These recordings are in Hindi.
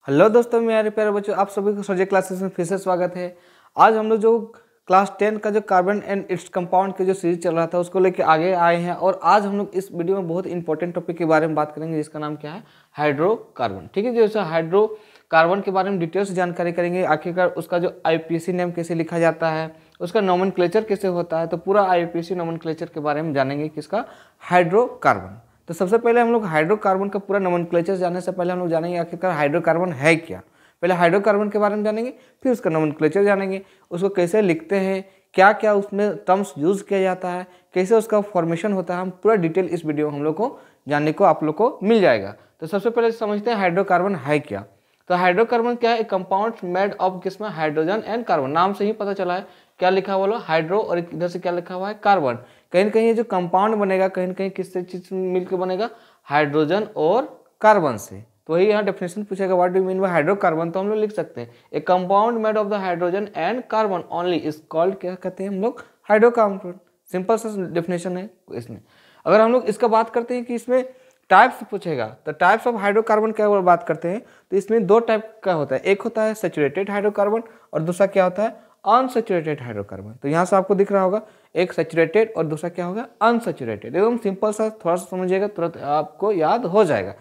हेलो दोस्तों, मेरे प्यारे बच्चों, आप सभी को सब्जेक्ट क्लासेस में फिर से स्वागत है। आज हम लोग जो क्लास 10 का जो कार्बन एंड इट्स कंपाउंड के जो सीरीज चल रहा था उसको लेके आगे आए हैं और आज हम लोग इस वीडियो में बहुत इंपॉर्टेंट टॉपिक के बारे में बात करेंगे जिसका नाम क्या है, हाइड्रोकार्बन। ठीक है, जैसे हाइड्रोकार्बन के बारे में डिटेल्स जानकारी करेंगे। आखिरकार उसका जो आईपीसी नेम कैसे लिखा जाता है, उसका नोमेनक्लेचर कैसे होता है, तो पूरा आईपीसी नोमेनक्लेचर के बारे में जानेंगे किसका, हाइड्रोकार्बन। तो सबसे पहले हम लोग हाइड्रोकार्बन का पूरा नोमेनक्लेचर जानने से पहले हम लोग जानेंगे आखिरकार हाइड्रोकार्बन है क्या। पहले हाइड्रोकार्बन के बारे में जानेंगे, फिर उसका नोमेनक्लेचर जानेंगे, उसको कैसे लिखते हैं, क्या क्या उसमें टर्म्स यूज किया जाता है, कैसे उसका फॉर्मेशन होता है। हम पूरा डिटेल इस वीडियो में हम लोग को जानने को आप लोग को मिल जाएगा। तो सबसे पहले समझते हैं हाइड्रोकार्बन है क्या। तो हाइड्रोकार्बन क्या है, एक कंपाउंड मेड ऑफ किसमें, हाइड्रोजन एंड कार्बन। नाम से ही पता चला है क्या लिखा हुआ है, हाइड्रो, और इधर से क्या लिखा हुआ है, कार्बन। कहीं न कहीं ये जो कंपाउंड बनेगा कहीं न कहीं किससे चीज मिलकर बनेगा, हाइड्रोजन और कार्बन से। तो वही यहाँ डेफिनेशन पूछेगा, what do you mean by hydrocarbon, तो हम लोग लिख सकते हैं ए compound made of the hydrogen and carbon only is called, क्या कहते हैं हम लोग, हाइड्रोकार्बन। सिंपल सा डेफिनेशन है इसमें। अगर हम लोग इसका बात करते हैं कि इसमें टाइप्स पूछेगा, तो टाइप्स ऑफ हाइड्रोकार्बन क्या बात करते हैं, तो इसमें दो टाइप का होता है। एक होता है सैचुरेटेड हाइड्रोकार्बन और दूसरा क्या होता है, अनसैचुरेटेड हाइड्रोकार्बन। तो यहाँ से आपको दिख रहा होगा एक सैचुरेटेड और दूसरा क्या होगा, अनसैचुरेटेड। एकदम सिंपल सा, थोड़ा सा समझिएगा तुरंत आपको याद हो जाएगा।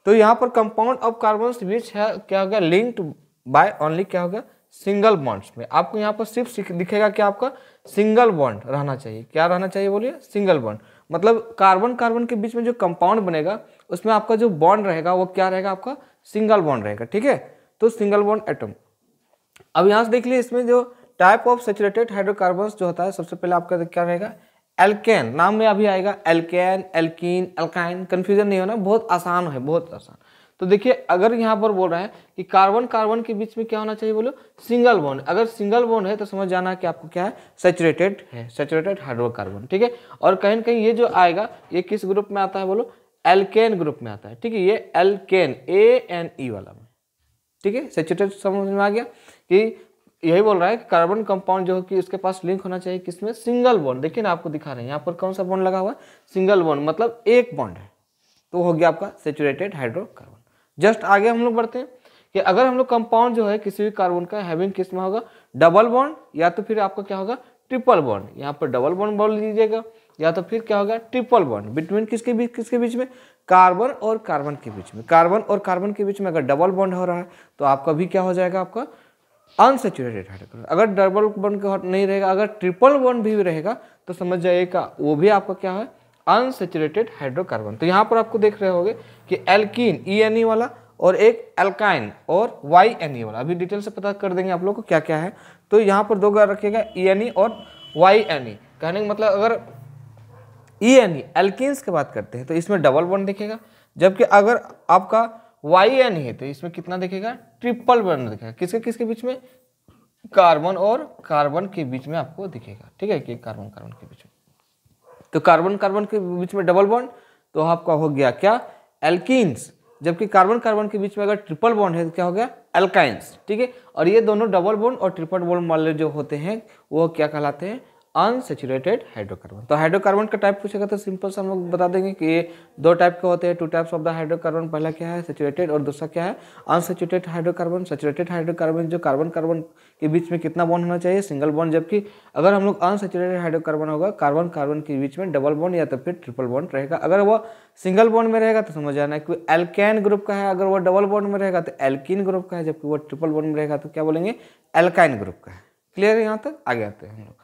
तो यहाँ पर कंपाउंड ऑफ कार्बन विच है क्या होगा, लिंक्ड बाय ओनली क्या होगा, सिंगल बॉन्ड्स में। आपको यहाँ पर सिर्फ दिखेगा कि आपका सिंगल बॉन्ड रहना चाहिए। क्या रहना चाहिए बोलिए, सिंगल बॉन्ड। मतलब कार्बन कार्बन के बीच में जो कंपाउंड बनेगा उसमें आपका जो बॉन्ड रहेगा वो क्या रहेगा, आपका सिंगल बॉन्ड रहेगा। ठीक है, तो सिंगल बॉन्ड एटम। अब यहाँ से देख लीजिए, इसमें जो टाइप ऑफ सैचुरेटेड हाइड्रोकार्बन्स जो होता है, सबसे पहले आपका क्या रहेगा, एल्केन। नाम में अभी आएगा एल्केन, एल्कीन, एल्काइन, कंफ्यूजन नहीं होना, बहुत आसान है, बहुत आसान। तो देखिए, अगर यहाँ पर बोल रहा है कि कार्बन कार्बन के बीच में क्या होना चाहिए, बोलो सिंगल बॉन्ड। अगर सिंगल बॉन्ड है तो समझ जाना कि आपको क्या है, सैचुरेटेड है, सैचुरेटेड हाइड्रोकार्बन। ठीक है, और कहीं ना कहीं ये जो आएगा ये किस ग्रुप में आता है, बोलो एल्केन ग्रुप में आता है। ठीक है, ये एल्केन, ANE वाला में। ठीक है, सैचुरेटेड समझ में आ गया कि यही बोल रहा है कि कार्बन कंपाउंड जो है कि उसके पास लिंक होना चाहिए किसमें, सिंगल बॉन्ड। देखिए ना, आपको दिखा रहे हैं यहाँ पर कौन सा बॉन्ड लगा हुआ है, सिंगल बॉन्ड, मतलब एक बॉन्ड है। तो हो गया आपका सैचुरेटेड हाइड्रोकार्बन। जस्ट आगे हम लोग बढ़ते हैं कि अगर हम लोग कंपाउंड जो है किसी भी कार्बन का हैविंग किस में होगा, डबल बॉन्ड, या तो फिर आपका क्या होगा, ट्रिपल बॉन्ड। यहाँ पर डबल बॉन्ड बोल लीजिएगा, या तो फिर क्या होगा, ट्रिपल बॉन्ड। बिटवीन किसके बीच में, कार्बन और कार्बन के बीच में। कार्बन और कार्बन के बीच में अगर डबल बॉन्ड हो रहा है तो आपका भी क्या हो जाएगा, आपका अनसैचुरेटेड हाइड्रोकार्बन। अगर डबल बॉन्ड नहीं रहेगा, अगर ट्रिपल बॉन्ड भी रहेगा तो समझ जाइएगा वो भी आपका क्या है, अनसैचुरेटेड हाइड्रोकार्बन। तो यहाँ पर आपको देख रहे होंगे कि एल्कीन ENE वाला और एक एल्काइन और YNE वाला। अभी डिटेल से पता कर देंगे आप लोग को क्या क्या है। तो यहाँ पर दो रखिएगा, ENE और YNE। कहने का मतलब अगर ENE एल्कीन्स की बात करते हैं तो इसमें डबल बॉन्ड दिखेगा, जबकि अगर आपका YNE है तो इसमें कितना दिखेगा, ट्रिपल बॉन्ड दिखेगा। किसके किसके बीच में, कार्बन और कार्बन के बीच में आपको दिखेगा। ठीक है, कि कार्बन कार्बन के बीच में, तो कार्बन कार्बन के बीच में डबल बॉन्ड, तो आपका हो गया क्या, एल्कीन्स। जबकि कार्बन कार्बन के बीच में अगर ट्रिपल बॉन्ड है तो क्या हो गया, एल्काइंस। ठीक है, और ये दोनों डबल बॉन्ड और ट्रिपल बॉन्ड वाले जो होते हैं वो क्या कहलाते हैं, अनसैचुरेटेड हाइड्रोकार्बन। तो हाइड्रोकार्बन का टाइप पूछेगा तो सिंपल से हम लोग बता देंगे कि ये दो टाइप के होते हैं, two types of the hydrocarbon. पहला क्या है, सैचुरेटेड, और दूसरा क्या है, अनसैचुरेटेड हाइड्रोकार्बन। सैचुरेटेड हाइड्रोकार्बन जो कार्बन कार्बन के बीच में कितना बॉन्ड होना चाहिए, सिंगल बॉन्ड। जबकि अगर हम लोग अनसैचुरेटेड हाइड्रोकार्बन होगा, कार्बन कार्बन के बीच में डबल बॉन्ड या तो फिर ट्रिपल बॉन्ड रहेगा। अगर वो सिंगल बॉन्ड में रहेगा तो समझ जाना है कि एल्केन ग्रुप का है, अगर वो डबल बॉन्ड में रहेगा तो एल्कीन ग्रुप का है, जबकि वो ट्रिपल बॉन्ड में रहेगा तो क्या बोलेंगे, एल्काइन ग्रुप का है। क्लियर है, यहाँ तक आगे आते हैं हम लोग।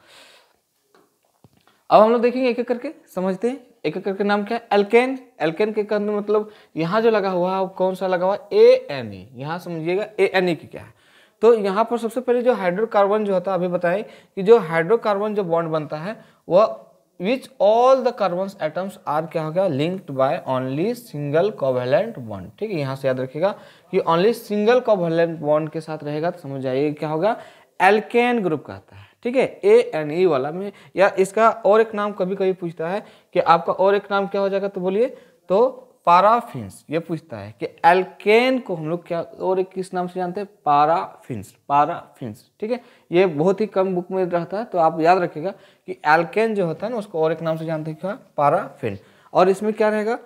अब हम लोग देखेंगे एक एक करके, समझते हैं एक एक करके। नाम क्या है, एल्केन। एल्केन के करने मतलब यहाँ जो लगा हुआ है कौन सा लगा हुआ है, ANE। यहाँ समझिएगा ANE की क्या है। तो यहाँ पर सबसे पहले जो हाइड्रोकार्बन जो होता है, अभी बताएं कि जो हाइड्रोकार्बन जो बॉन्ड बनता है वह which all the carbon atoms are क्या होगा, linked by only single covalent bond. ठीक है, यहाँ से याद रखिएगा कि ओनली सिंगल कोवेलेंट बॉन्ड के साथ रहेगा तो समझ जाइए क्या होगा, एल्केन ग्रुप कहता है। ठीक है, ANE वाला में, या इसका और एक नाम कभी कभी पूछता है कि आपका और एक नाम क्या हो जाएगा, तो बोलिए, तो पाराफिन्स। ये पूछता है कि एल्केन को हम लोग क्या और एक किस नाम से जानते हैं, पाराफिन्स, पाराफिन्स। ठीक है, ये बहुत ही कम बुक में रहता है, तो आप याद रखिएगा कि एल्केन जो होता है ना उसको और एक नाम से जानते हैं, क्या, पाराफिन। और इसमें क्या रहेगा,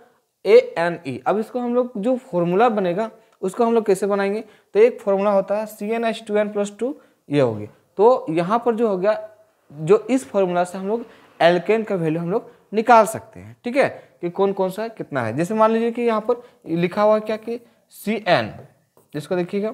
ANE। अब इसको हम लोग जो फॉर्मूला बनेगा उसको हम लोग कैसे बनाएंगे, तो एक फॉर्मूला होता है CnH2n+2, ये हो गया। तो यहाँ पर जो हो गया, जो इस फॉर्मूला से हम लोग एल्केन का वैल्यू हम लोग निकाल सकते हैं, ठीक है, कि कौन कौन सा कितना है। जैसे मान लीजिए कि यहाँ पर लिखा हुआ क्या कि Cn, जिसको देखिएगा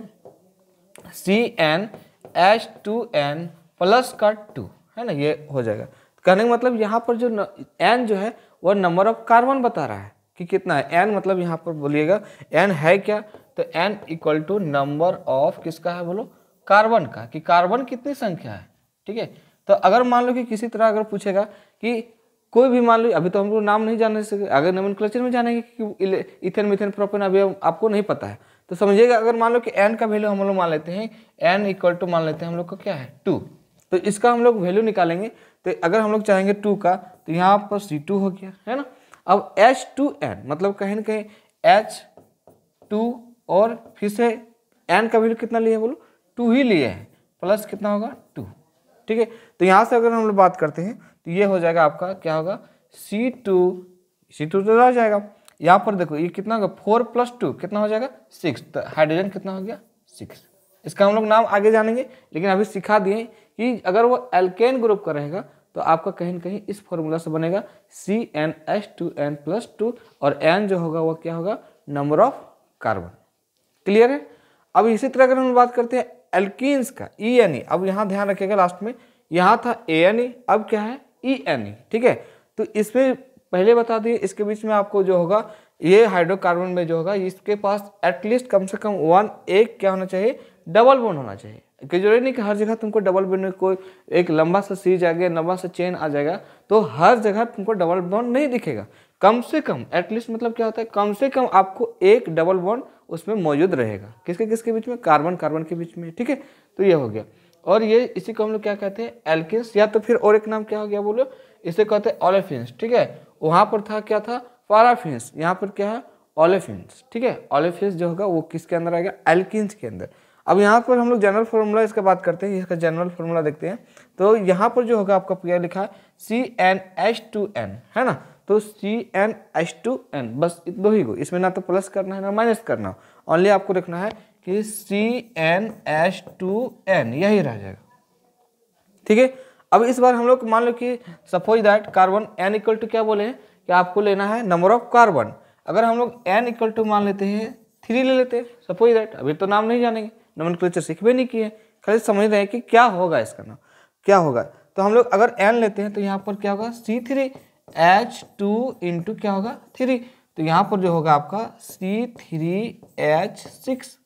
CnH2n+2 है ना, ये हो जाएगा। कहने का मतलब यहाँ पर जो n जो है वह नंबर ऑफ कार्बन बता रहा है कि कितना है। n मतलब यहाँ पर बोलिएगा n है क्या, तो n equal to number of किसका है बोलो, कार्बन का, कि कार्बन कितनी संख्या है, ठीक है। तो अगर मान लो कि किसी तरह अगर पूछेगा कि कोई भी मान लो, अभी तो हम लोग नाम नहीं जाने से, अगर नोमेनक्लेचर में जानेंगे कि इथेन मिथेन प्रोपेन अभी आपको नहीं पता है, तो समझिएगा अगर मान लो कि n का वैल्यू हम लोग मान लेते हैं, n इक्वल टू मान लेते हैं हम लोग का क्या है 2, तो इसका हम लोग वैल्यू निकालेंगे। तो अगर हम लोग चाहेंगे 2 का, तो यहाँ पर C2 हो गया है ना। अब H2n मतलब कहीं ना कहीं H2 और फिर से n का वैल्यू कितना लिए बोलो, 2 ही लिए हैं, प्लस कितना होगा 2, ठीक है। तो यहाँ से अगर हम लोग बात करते हैं तो ये हो जाएगा आपका क्या होगा C2 तो रह जाएगा। यहाँ पर देखो ये कितना होगा 4 + 2 कितना हो जाएगा 6, तो हाइड्रोजन कितना हो गया 6। इसका हम लोग नाम आगे जानेंगे, लेकिन अभी सिखा दिए कि अगर वो एल्केन ग्रुप का रहेगा तो आपका कहीं ना कहीं इस फॉर्मूला से बनेगा CnH2n+2, और n जो होगा वो क्या होगा, नंबर ऑफ कार्बन। क्लियर है। अब इसी तरह अगर हम बात करते हैं एल्कीन्स का, ENE, अब यहाँ ध्यान रखिएगा लास्ट में, यहाँ था ANE, अब क्या है ENE, ठीक है। तो इसमें पहले बता दिए, इसके बीच में आपको जो होगा ये हाइड्रोकार्बन में जो होगा इसके पास एटलीस्ट कम से कम एक क्या होना चाहिए, डबल बॉन्ड होना चाहिए। कि जरूरी नहीं कि हर जगह तुमको डबल बॉन्ड में कोई एक लंबा सा सीरीज आ गया, लंबा सा चेन आ जाएगा, तो हर जगह तुमको डबल बॉन्ड नहीं दिखेगा। कम से कम एटलीस्ट मतलब क्या होता है, कम से कम आपको एक डबल बॉन्ड उसमें मौजूद रहेगा। किसके किसके बीच में, कार्बन कार्बन के बीच में, ठीक है। तो ये हो गया, और ये इसी को हम लोग क्या कहते हैं एल्किन्स, या तो फिर और एक नाम क्या हो गया बोलो, इसे कहते हैं ओलेफिन्स, ठीक है। वहां पर था क्या था पैराफिन्स, यहाँ पर क्या है ओलेफिन्स, ठीक है। ओलेफिन्स जो होगा वो किसके अंदर आएगा, एल्किन्स के अंदर। अब यहाँ पर हम लोग जनरल फॉर्मूला इसका बात करते हैं, इसका जनरल फॉर्मूला देखते हैं। तो यहाँ पर जो होगा आपका क्या लिखा है CnH2n है ना, तो CnH2n बस दो ही को, इसमें ना तो प्लस करना है ना माइनस करना, ओनली आपको रखना है कि CnH2n, यही रह जाएगा, ठीक है। अब इस बार हम लोग मान लो कि suppose that carbon n equal to क्या बोले हैं कि आपको लेना है नंबर ऑफ कार्बन। अगर हम लोग n इक्वल टू मान लेते हैं 3 ले लेते हैं, सपोज दैट, अभी तो नाम नहीं जानेंगे, नोमेनक्लेचर सीखबे नहीं किए, खाली समझ रहे हैं कि क्या होगा इसका नाम क्या होगा। तो हम लोग अगर n लेते हैं तो यहाँ पर क्या होगा C3H2 इंटू क्या होगा 3, तो यहाँ पर जो होगा आपका C3H6,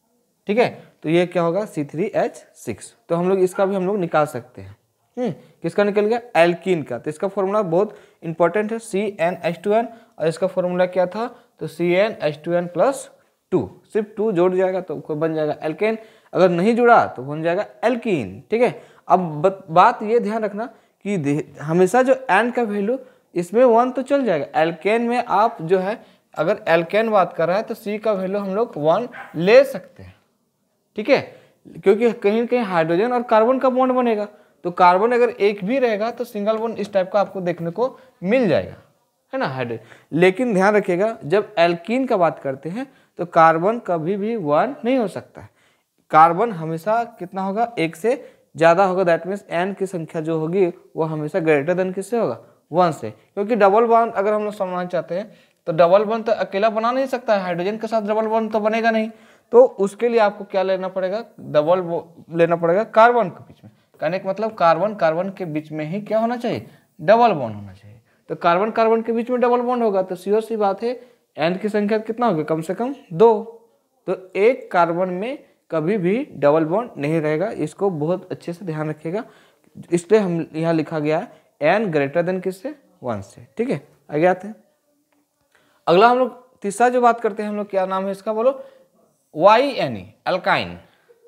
ठीक है। तो ये क्या होगा C3H6, तो हम लोग इसका भी हम लोग निकाल सकते हैं। किसका निकल गया, एल्कीन का। तो इसका फॉर्मूला बहुत इंपॉर्टेंट है CnH2n, और इसका फॉर्मूला क्या था, तो CnH2n+2, सिर्फ 2 जोड़ जाएगा तो बन जाएगा एल्केन, अगर नहीं जुड़ा तो बन जाएगा एल्कीन, ठीक है। अब बात ये ध्यान रखना कि हमेशा जो n का वैल्यू इसमें 1 तो चल जाएगा, एल्केन में आप जो है अगर एल्केन बात कर रहा है तो C का वैल्यू हम लोग 1 ले सकते हैं, ठीक है, क्योंकि कहीं कहीं हाइड्रोजन और कार्बन का बॉन्ड बनेगा, तो कार्बन अगर एक भी रहेगा तो सिंगल बॉन्ड इस टाइप का आपको देखने को मिल जाएगा, है ना हाइड्रोजन। लेकिन ध्यान रखिएगा जब एल्कीन का बात करते हैं तो कार्बन कभी भी 1 नहीं हो सकता है, कार्बन हमेशा कितना होगा, 1 से ज़्यादा होगा। दैट मीन्स n की संख्या जो होगी वो हमेशा ग्रेटर देन किससे होगा, 1 से, क्योंकि डबल बॉन्ड अगर हम लोग समझना चाहते हैं तो डबल बॉन्ड तो अकेला बना नहीं सकता है, हाइड्रोजन के साथ डबल बॉन्ड तो बनेगा नहीं, तो उसके लिए आपको क्या लेना पड़ेगा, डबल लेना पड़ेगा कार्बन के बीच में। कहने का मतलब कार्बन कार्बन के बीच में ही क्या होना चाहिए, डबल बॉन्ड होना चाहिए। तो कार्बन कार्बन के बीच में डबल बॉन्ड होगा तो सीओ सी बात है n की संख्या कितना होगी, कम से कम 2, तो एक कार्बन में कभी भी डबल बॉन्ड नहीं रहेगा, इसको बहुत अच्छे से ध्यान रखिएगा। इसलिए हम यहाँ लिखा गया है n ग्रेटर देन किससे, 1 से, ठीक है। आगे आते हैं, अगला हम लोग तीसरा जो बात करते हैं हम लोग, क्या नाम है इसका बोलो, YNE अल्काइन,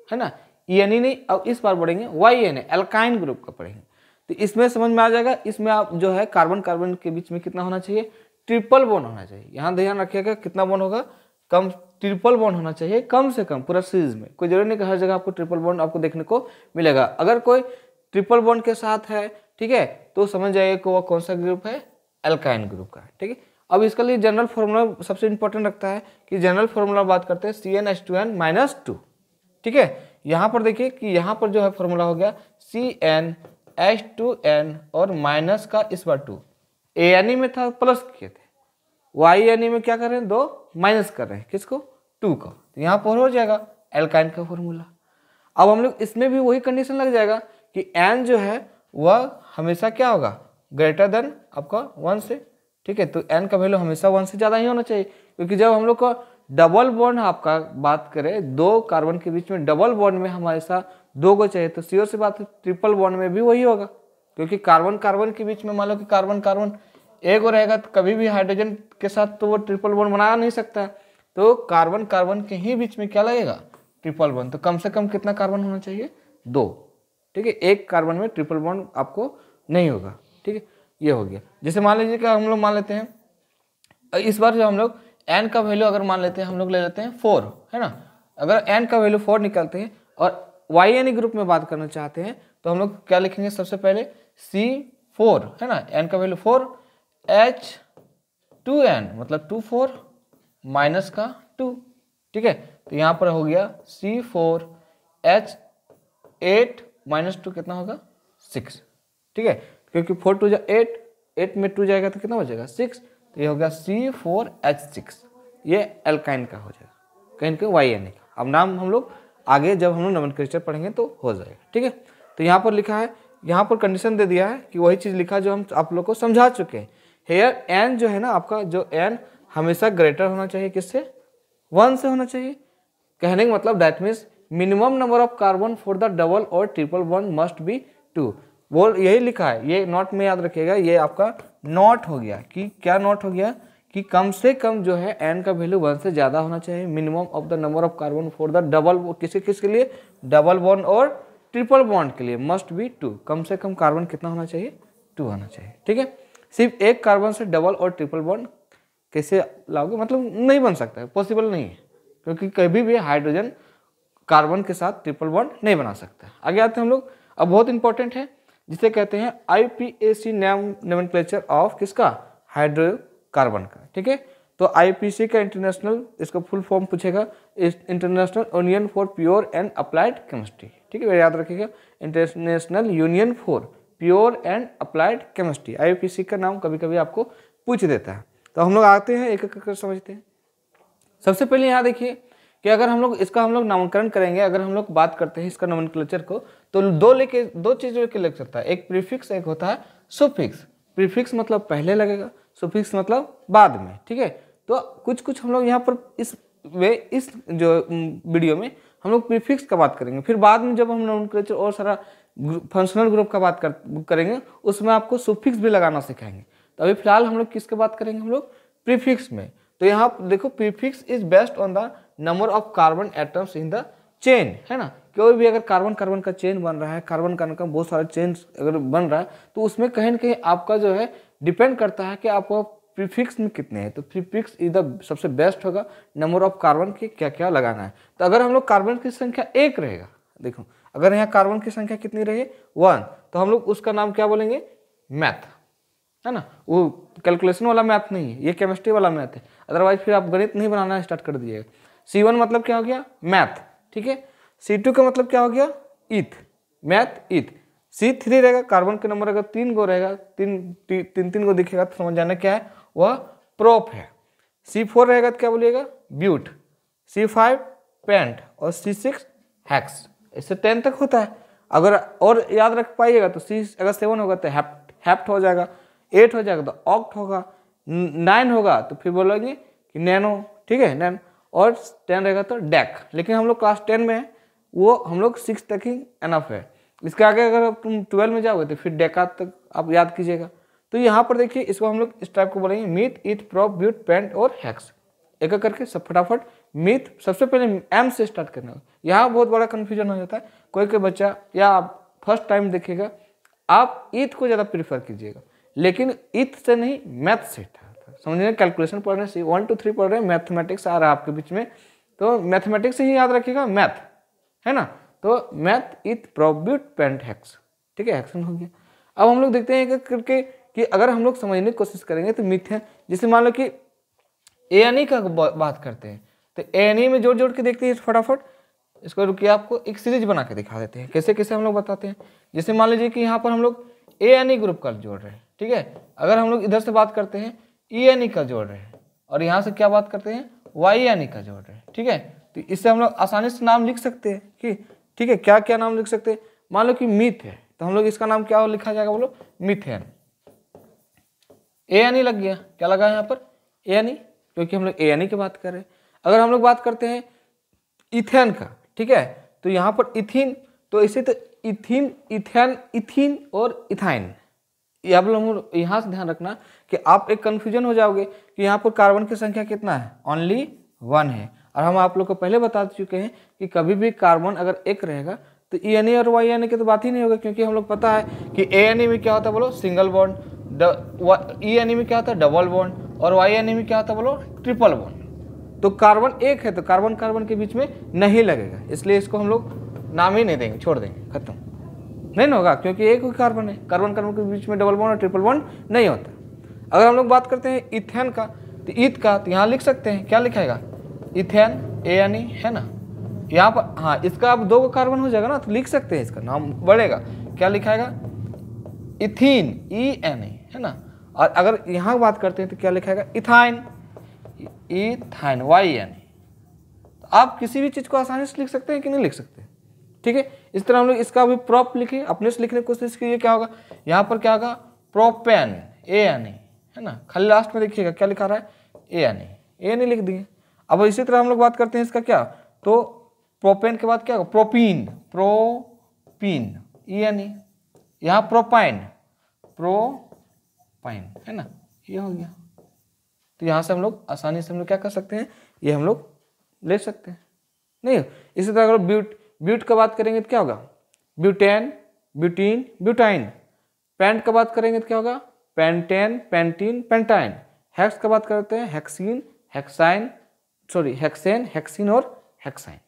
है ना, ENE नहीं, अब इस बार पढ़ेंगे YNE अल्काइन ग्रुप का पढ़ेंगे। तो इसमें समझ में आ जाएगा, इसमें आप जो है कार्बन कार्बन के बीच में कितना होना चाहिए, ट्रिपल बॉन्ड होना चाहिए। यहाँ ध्यान रखिएगा कितना बॉन्ड होगा, कम ट्रिपल बॉन्ड होना चाहिए कम से कम पूरा सीरीज में, कोई जरूरी नहीं कि हर जगह आपको ट्रिपल बॉन्ड आपको देखने को मिलेगा। अगर कोई ट्रिपल बॉन्ड के साथ है, ठीक है, तो समझ जाइए कि वो कौन सा ग्रुप है, अल्काइन ग्रुप का, ठीक है। अब इसके लिए जनरल फॉर्मूला सबसे इंपॉर्टेंट रखता है कि जनरल फॉर्मूला बात करते हैं CnH2n-2। ठीक है, यहाँ पर देखिए कि यहाँ पर जो है फॉर्मूला हो गया CnH2n और माइनस का इस बार 2। ANE में था प्लस किए थे, YNE में क्या कर रहे हैं, 2 माइनस कर रहे हैं, किसको, 2 को। तो यहाँ पर हो जाएगा एल्काइन का फॉर्मूला। अब हम लोग इसमें भी वही कंडीशन लग जाएगा कि N जो है वह हमेशा क्या होगा, ग्रेटर देन आपका 1 से। ठीक है, तो N का वैल्यू हमेशा 1 से ज़्यादा ही होना चाहिए, क्योंकि जब हम लोग को डबल बॉन्ड आपका बात करें, 2 कार्बन के बीच में डबल बॉन्ड में हमेशा 2 को चाहिए, तो सीओ से बात है ट्रिपल बॉन्ड में भी वही होगा, क्योंकि कार्बन कार्बन के बीच में मान लो कि कार्बन कार्बन एक और रहेगा तो कभी भी हाइड्रोजन के साथ तो वो ट्रिपल बॉन्ड बना नहीं सकता, तो कार्बन कार्बन के ही बीच में क्या लगेगा, ट्रिपल बॉन्ड। तो कम से कम कितना कार्बन होना चाहिए, 2। ठीक है, एक कार्बन में ट्रिपल बॉन्ड आपको नहीं होगा। ठीक है, ये हो गया। जैसे मान लीजिए कि हम लोग मान लेते हैं इस बार जो हम लोग n का वैल्यू अगर मान लेते हैं, हम लोग ले लेते हैं 4, है ना। अगर n का वैल्यू 4 निकालते हैं और YNE ग्रुप में बात करना चाहते हैं तो हम लोग क्या लिखेंगे, सबसे पहले C4, है ना, n का वैल्यू 4, H2n मतलब 2 4 माइनस का 2। ठीक है, तो यहाँ पर हो गया C4H8 माइनस 2 कितना होगा, 6। ठीक है, क्योंकि 4 2 8, 8 में 2 जाएगा तो कितना हो जाएगा, 6। तो ये हो गया C4H6, ये एल्काइन का हो जाएगा, कहीं के YNE का। अब नाम हम लोग आगे जब हम लोग नोमेनक्लेचर पढ़ेंगे तो हो जाएगा। ठीक है, तो यहाँ पर लिखा है, यहाँ पर कंडीशन दे दिया है कि वही चीज़ लिखा जो हम आप लोग को समझा चुके हैं। हेयर N जो है ना आपका, जो N हमेशा ग्रेटर होना चाहिए किससे, 1 से होना चाहिए। कहने का मतलब that means minimum number of carbon for the double और ट्रिपल बॉन्ड मस्ट बी 2। वो यही लिखा है, ये नोट में याद रखिएगा, ये आपका नोट हो गया कि क्या नोट हो गया कि कम से कम जो है n का वैल्यू 1 से ज़्यादा होना चाहिए। Minimum of the number of carbon for the double, किसके लिए, डबल बॉन्ड और ट्रिपल बॉन्ड के लिए मस्ट बी 2। कम से कम कार्बन कितना होना चाहिए, 2 होना चाहिए। ठीक है, सिर्फ एक कार्बन से डबल और ट्रिपल बॉन्ड कैसे लाओगे, मतलब नहीं बन सकता है, पॉसिबल नहीं है, क्योंकि कभी भी हाइड्रोजन कार्बन के साथ ट्रिपल बॉन्ड नहीं बना सकता। आगे आते हैं हम लोग, अब बहुत इंपॉर्टेंट है जिसे कहते हैं IPAC नोमेनक्लेचर ऑफ किसका, हाइड्रोकार्बन का। ठीक है, तो IPC का इंटरनेशनल, इसका फुल फॉर्म पूछेगा, international union for pure and applied chemistry. ठीक है, याद रखिएगा, international union for pure and applied chemistry, IPC का नाम कभी कभी आपको पूछ देता है। तो हम लोग आते हैं एक एक कर समझते हैं। सबसे पहले यहाँ देखिए कि अगर हम लोग इसका हम लोग नामकरण करेंगे, अगर हम लोग बात करते हैं इसका नोमेनक्लेचर को, तो दो चीज़ लेके लग सकता है, एक प्रीफिक्स, एक होता है सुफिक्स। प्रीफिक्स मतलब पहले लगेगा, सुफिक्स मतलब बाद में। ठीक है, तो कुछ हम लोग यहाँ पर इस जो वीडियो में हम लोग प्रीफिक्स का बात करेंगे, फिर बाद में जब हम नोमेनक्लेचर और सारा फंक्शनल ग्रुप का बात करेंगे उसमें आपको सुफिक्स भी लगाना सिखाएंगे। तो अभी फिलहाल हम लोग किसके बात करेंगे, हम लोग प्रीफिक्स में। तो यहाँ देखो, prefix is based on the number of carbon atoms in the chain, है ना। कोई भी अगर कार्बन कार्बन का चेन बन रहा है, कार्बन कार्बन का बहुत सारे चेन अगर बन रहा है, तो उसमें कहीं ना कहीं आपका जो है डिपेंड करता है कि आपको प्रीफिक्स में कितने हैं। तो प्रीफिक्स इज द सबसे बेस्ट होगा, नंबर ऑफ कार्बन की क्या क्या लगाना है। तो अगर हम लोग कार्बन की संख्या 1 रहेगा, देखो अगर यहाँ कार्बन की संख्या कितनी रही, 1, तो हम लोग उसका नाम क्या बोलेंगे, मैथ, है ना। वो कैलकुलेशन वाला मैथ नहीं है, ये केमिस्ट्री वाला मैथ है। अदरवाइज फिर आप गणित नहीं बनाना स्टार्ट कर दीजिएगा। C1 मतलब क्या हो गया, मैथ। ठीक है, C2 का मतलब क्या हो गया, ईथ, मैथ ईथ। C3 रहेगा, कार्बन के नंबर अगर 3 गो रहेगा, तीन गो दिखेगा तो समझ जाना क्या है, वह प्रोप है। C4 रहेगा तो क्या बोलिएगा, ब्यूट। C5 पेंट और C6 हेक्स। इससे 10 तक होता है। अगर और याद रख पाइएगा तो अगर 7 होगा तो हेप्ट हो जाएगा, 8 हो जाएगा तो ऑक्ट होगा, 9 होगा तो फिर बोलोगे कि नैनो। ठीक है, नैनो। और 10 रहेगा तो डेक। लेकिन हम लोग क्लास 10 में है, वो हम लोग 6 तक ही एनफ है। इसके आगे अगर तुम 12 में जाओगे तो फिर डेका तक आप याद कीजिएगा। तो यहाँ पर देखिए, इसको हम लोग इस टाइप को बोलेंगे, मीथ, ईथ, प्रोप, ब्यूट, पेंट और हेक्स। एक एक करके सब फटाफट। मीथ सबसे पहले M से स्टार्ट करना होगा। यहाँ बहुत बड़ा कन्फ्यूजन हो जाता है, कोई बच्चा या आप फर्स्ट टाइम देखिएगा, आप ईथ को ज़्यादा प्रीफर कीजिएगा, लेकिन ईथ से नहीं मैथ से समझिए। कैलकुलेशन पढ़ रहे हैं, 1 2 3 पढ़ रहे हैं, मैथमेटिक्स आ रहा है आपके बीच में, तो मैथमेटिक्स से ही याद रखिएगा मैथ, है ना। तो meth, eth, prop, but, pent, hex. ठीक है, हेक्सन हो गया। अब हम लोग देखते हैं एक करके कि अगर हम लोग समझने की कोशिश करेंगे तो मीथेन, जैसे मान लो कि ANE का बात करते हैं तो ANE में जोड़ जोड़ के देखते हैं फटाफट। इसको रुकिए, आपको एक सीरीज बना के दिखा देते हैं कैसे कैसे हम लोग बताते हैं। जैसे मान लीजिए कि यहाँ पर हम लोग ANE ग्रुप का जोड़ रहे हैं, ठीक है। अगर हम लोग इधर से बात करते हैं ENE का जोड़ रहे हैं और यहाँ से क्या बात करते हैं YNE का जोड़ रहे हैं, ठीक है। तो इससे हम लोग आसानी से नाम लिख सकते हैं कि ठीक है, क्या क्या नाम लिख सकते हैं। मान लो कि मीथ है तो हम लोग इसका नाम क्या लिखा जाएगा, बोलो मीथेन। ANE लग गया, क्या लगा यहाँ पर ANE, क्योंकि हम लोग ANE की बात कर रहे हैं। अगर हम लोग बात करते हैं इथेन का, ठीक है, तो यहाँ पर इथिन, तो इसे तो इथिन, इथेन, इथिन और इथाइन। ये आप लोग यहाँ से ध्यान रखना कि आप एक कन्फ्यूजन हो जाओगे कि यहाँ पर कार्बन की संख्या कितना है, ओनली 1 है। और हम आप लोग को पहले बता चुके हैं कि कभी भी कार्बन अगर एक रहेगा तो ENE और YNE की तो बात ही नहीं होगा, क्योंकि हम लोग पता है कि ANE में क्या होता है, बोलो सिंगल बॉन्ड, ENE में क्या होता है डबल बॉन्ड, और YNE में क्या होता है, बोलो ट्रिपल बॉन्ड। तो कार्बन एक है तो कार्बन कार्बन के बीच में नहीं लगेगा, इसलिए इसको हम लोग नाम ही नहीं देंगे, छोड़ देंगे, खत्म। नहीं ना होगा, क्योंकि एक ही कार्बन है, कार्बन कार्बन के बीच में डबल बॉन्ड और ट्रिपल बॉन्ड नहीं होता। अगर हम लोग बात करते हैं इथेन का, तो ईथ का तो यहाँ लिख सकते हैं, क्या लिखाएगा इथेन, ANE है ना, यहाँ पर हाँ इसका अब 2 कार्बन हो जाएगा ना, तो लिख सकते हैं इसका नाम बढ़ेगा, क्या लिखाएगा इथीन, ENE है ना। और अगर यहाँ बात करते हैं तो क्या लिखाएगा इथाइन, इथाइन, YNE। तो आप किसी भी चीज़ को आसानी से लिख सकते हैं कि नहीं लिख सकते, ठीक है। इस तरह हम लोग इसका भी प्रॉप लिखे, अपने से लिखने की कोशिश कीजिए, क्या होगा यहाँ पर, क्या होगा प्रोपेन, ANE है ना। खाली लास्ट में देखिएगा क्या लिखा रहा है ANE लिख दिए। अब इसी तरह हम लोग बात करते हैं इसका क्या, तो प्रोपेन के बाद क्या होगा प्रोपीन, प्रोपीन ENE, यहाँ प्रोपाइन, प्रोपाइन है ना, ये हो गया। तो यहाँ से हम लोग आसानी से हम लोग क्या कर सकते हैं, ये हम लोग ले सकते हैं। नहीं, इसी तरह अगर ब्यूट का बात करेंगे तो क्या होगा ब्यूटेन, ब्यूटीन, ब्यूटाइन। पेंट का बात करेंगे तो क्या होगा पेंटेन, पेंटीन, पेंटाइन। हेक्स का बात करते हैं hexene, hexyne, sorry hexane, hexene और हेक्साइन।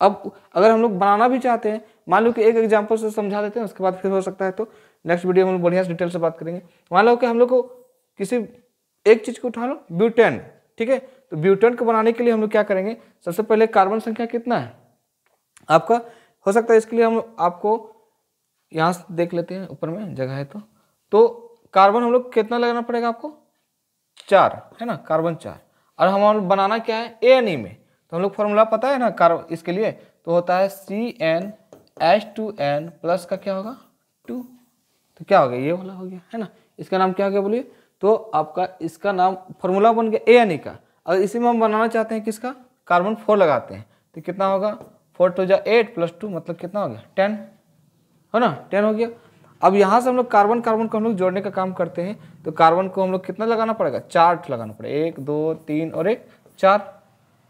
अब अगर हम लोग बनाना भी चाहते हैं, मान लो कि एक एग्जांपल से समझा देते हैं, उसके बाद फिर हो सकता है तो नेक्स्ट वीडियो में बढ़िया से डिटेल से बात करेंगे। मान लो कि हम लोग को किसी एक चीज़ को उठा लो ब्यूटेन, ठीक है। तो ब्यूटेन को बनाने के लिए हम लोग क्या करेंगे, सबसे पहले कार्बन संख्या कितना है आपका, हो सकता है इसके लिए हम आपको यहाँ से देख लेते हैं, ऊपर में जगह है तो कार्बन हम लोग कितना लगाना पड़ेगा आपको 4 है ना, कार्बन 4। और हम लोग बनाना क्या है ANE में, तो हम लोग फॉर्मूला पता है ना कार्बन इसके लिए, तो होता है CnH2n प्लस का क्या होगा 2। तो क्या हो गया, ये वाला हो गया है ना। इसका नाम क्या हो गया बोलिए, तो आपका इसका नाम फॉर्मूला बन गया ANE का। अगर इसी में हम बनाना चाहते हैं किसका, कार्बन 4 लगाते हैं तो कितना होगा 4 to 8 प्लस 2 मतलब कितना हो गया 10 है ना, 10 हो गया। अब यहाँ से हम लोग कार्बन कार्बन को हम लोग जोड़ने का काम करते हैं, तो कार्बन को हम लोग कितना लगाना पड़ेगा 4 लगाना पड़ेगा, 1 2 3 और 1 4।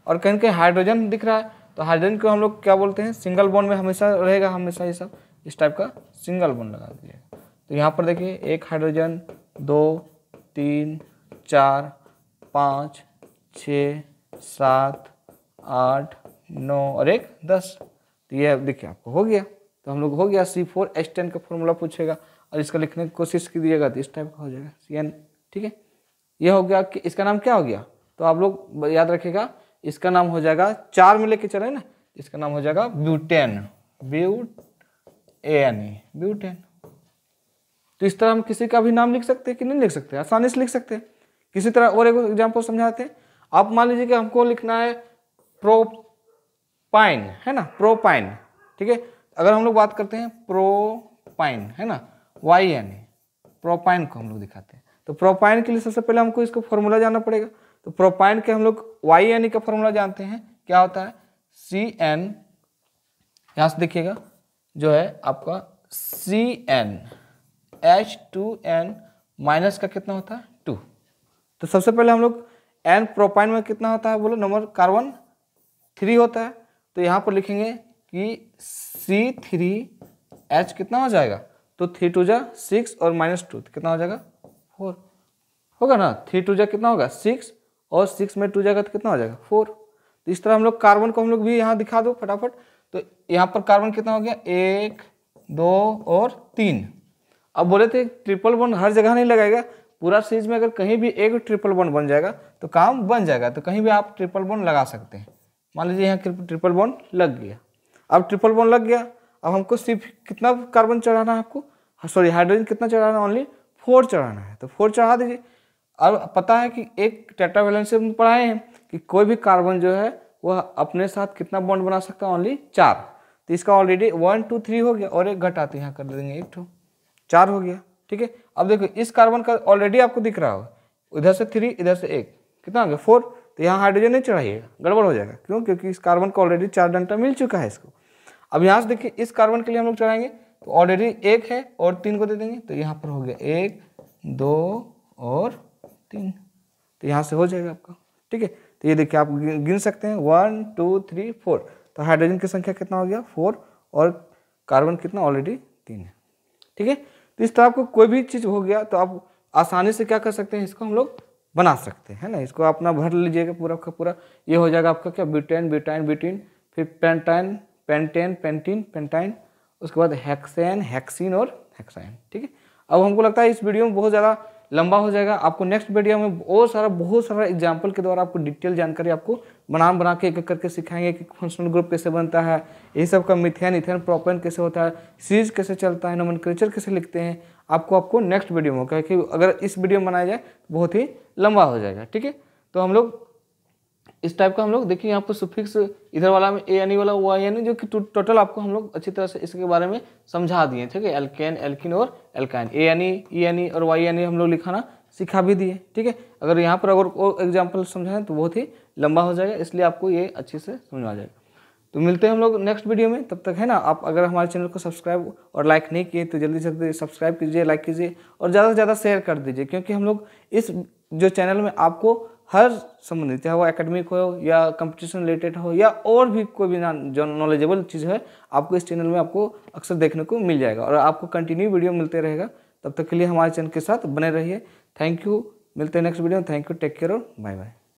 और कहीं कहीं हाइड्रोजन दिख रहा है, तो हाइड्रोजन को हम लोग क्या बोलते हैं सिंगल बॉन्ड में हमेशा रहेगा, हमेशा ये सब इस टाइप का सिंगल बॉन्ड लगा दीजिएगा। तो यहाँ पर देखिए 1 हाइड्रोजन, 2 3 4 5 6 7 8 9 और 1 10। तो ये देखिए आपको हो गया, तो हम लोग हो गया C4H10 का फॉर्मूला पूछेगा और इसका लिखने की कोशिश कीजिएगा तो इस टाइप का हो जाएगा CN, ठीक है। ये हो गया कि इसका नाम क्या हो गया, तो आप लोग याद रखिएगा इसका नाम हो जाएगा 4 में लेके चले ना, इसका नाम हो जाएगा ब्यूटेन, BUTANE, ब्यूटेन। तो इस तरह हम किसी का भी नाम लिख सकते हैं कि नहीं लिख सकते, आसानी से लिख सकते हैं। किसी तरह और एक एग्जाम्पल समझाते हैं। आप मान लीजिए कि हमको लिखना है प्रोपाइन है ना, प्रोपाइन, ठीक है। अगर हम लोग बात करते हैं प्रोपाइन है ना, YNE, प्रोपाइन को हम लोग दिखाते हैं। तो प्रोपाइन के लिए सबसे पहले हमको इसको फॉर्मूला जानना पड़ेगा। तो प्रोपाइन के हम लोग YNE का फॉर्मूला जानते हैं, क्या होता है CN, यहाँ से देखिएगा जो है आपका CnH2n माइनस का कितना होता है 2। तो सबसे पहले हम लोग N प्रोपाइन में कितना होता है बोलो नंबर, कार्बन 3 होता है। तो यहाँ पर लिखेंगे कि C3H कितना हो जाएगा, तो 3 2 जा 6 और -2 तो कितना हो जाएगा 4 होगा ना। 3 2 जा कितना होगा 6 और 6 में 2 जाएगा तो कितना हो जाएगा 4। तो इस तरह हम लोग कार्बन को हम लोग भी यहाँ दिखा दो फटाफट। तो यहाँ पर कार्बन कितना हो गया 1 2 और 3। अब बोले थे ट्रिपल बॉन्ड हर जगह नहीं लगाएगा, पूरा सीरीज में अगर कहीं भी एक ट्रिपल बॉन्ड बन जाएगा तो काम बन जाएगा, तो कहीं भी आप ट्रिपल बॉन्ड लगा सकते हैं। मान लीजिए यहाँ ट्रिपल बॉन्ड लग गया, अब ट्रिपल बॉन्ड लग गया, अब हमको सिर्फ कितना कार्बन चढ़ाना है आपको, सॉरी हाइड्रोजन कितना चढ़ाना है, ओनली 4 चढ़ाना है, तो 4 चढ़ा दीजिए। अब पता है कि एक टेट्रावैलेंस से पढ़ाए हैं कि कोई भी कार्बन जो है वह अपने साथ कितना बॉन्ड बना सकता है, ओनली 4, तो इसका ऑलरेडी 1 2 3 हो गया और एक घटाते यहाँ कर देंगे 1 2 4 हो गया। ठीक है, अब देखो इस कार्बन का ऑलरेडी आपको दिख रहा होगा, इधर से 3 इधर से 1 कितना हो गया 4, तो यहाँ हाइड्रोजन नहीं चढ़ाइएगा, गड़बड़ हो जाएगा। क्यों? क्योंकि इस कार्बन को ऑलरेडी 4 डंटा मिल चुका है इसको। अब यहाँ से देखिए इस कार्बन के लिए हम लोग चढ़ाएंगे तो ऑलरेडी 1 है और 3 को दे देंगे, तो यहाँ पर हो गया 1 2 और 3, तो यहाँ से हो जाएगा आपका। ठीक है, तो ये देखिए आप गिन सकते हैं 1 2 3 4, तो हाइड्रोजन की संख्या कितना हो गया 4 और कार्बन कितना ऑलरेडी 3 है। ठीक है, तो इस तरह आपको कोई भी चीज़ हो गया तो आप आसानी से क्या कर सकते हैं, इसको हम लोग बना सकते हैं, है ना। इसको अपना भर लीजिएगा पूरा का पूरा, ये हो जाएगा आपका क्या ब्यूटेन ब्यूटाइन ब्यूटीन, फिर पेंटाइन पेंटेन पेंटीन पेंटाइन, उसके बाद हेक्सेन हेक्सीन और हेक्साइन। ठीक है, अब हमको लगता है इस वीडियो में बहुत ज़्यादा लंबा हो जाएगा, आपको नेक्स्ट वीडियो में बहुत सारा एग्जाम्पल के द्वारा आपको डिटेल जानकारी आपको बना के एक एक करके सिखाएंगे कि फंक्शनल ग्रुप कैसे बनता है, ये सब का मिथेन इथेन प्रोपेन कैसे होता है, सीरीज कैसे चलता है, नोमेनक्लेचर कैसे लिखते हैं, आपको नेक्स्ट वीडियो में होगा। कि अगर इस वीडियो में बनाया जाए तो बहुत ही लंबा हो जाएगा। ठीक है, तो हम लोग इस टाइप का हम लोग देखिए यहाँ पर सुफिक्स इधर वाला में ए एन ई वाला वाई एन ई, जो कि टोटल आपको हम लोग अच्छी तरह से इसके बारे में समझा दिए। ठीक है, एल्केन एल्किन और एल्काइन, ए एन ई और वाई एन ई हम लोग लिखाना सिखा भी दिए। ठीक है, अगर यहाँ पर अगर एग्जाम्पल समझाएं तो बहुत ही लंबा हो जाएगा, इसलिए आपको ये अच्छे से समझ आ जाएगा। तो मिलते हैं हम लोग नेक्स्ट वीडियो में, तब तक है ना। आप अगर हमारे चैनल को सब्सक्राइब और लाइक नहीं किए तो जल्दी से सब्सक्राइब कीजिए, लाइक कीजिए और ज़्यादा से ज़्यादा शेयर कर दीजिए, क्योंकि हम लोग इस जो चैनल में आपको हर संबंधित, चाहे वो एकेडमिक हो या कंपटीशन रिलेटेड हो या और भी कोई भी जो नॉलेजेबल चीज़ है, आपको इस चैनल में आपको अक्सर देखने को मिल जाएगा और आपको कंटिन्यू वीडियो मिलते रहेगा। तब तक के लिए हमारे चैनल के साथ बने रहिए। थैंक यू, मिलते हैं नेक्स्ट वीडियो में। थैंक यू, टेक केयर और बाय बाय।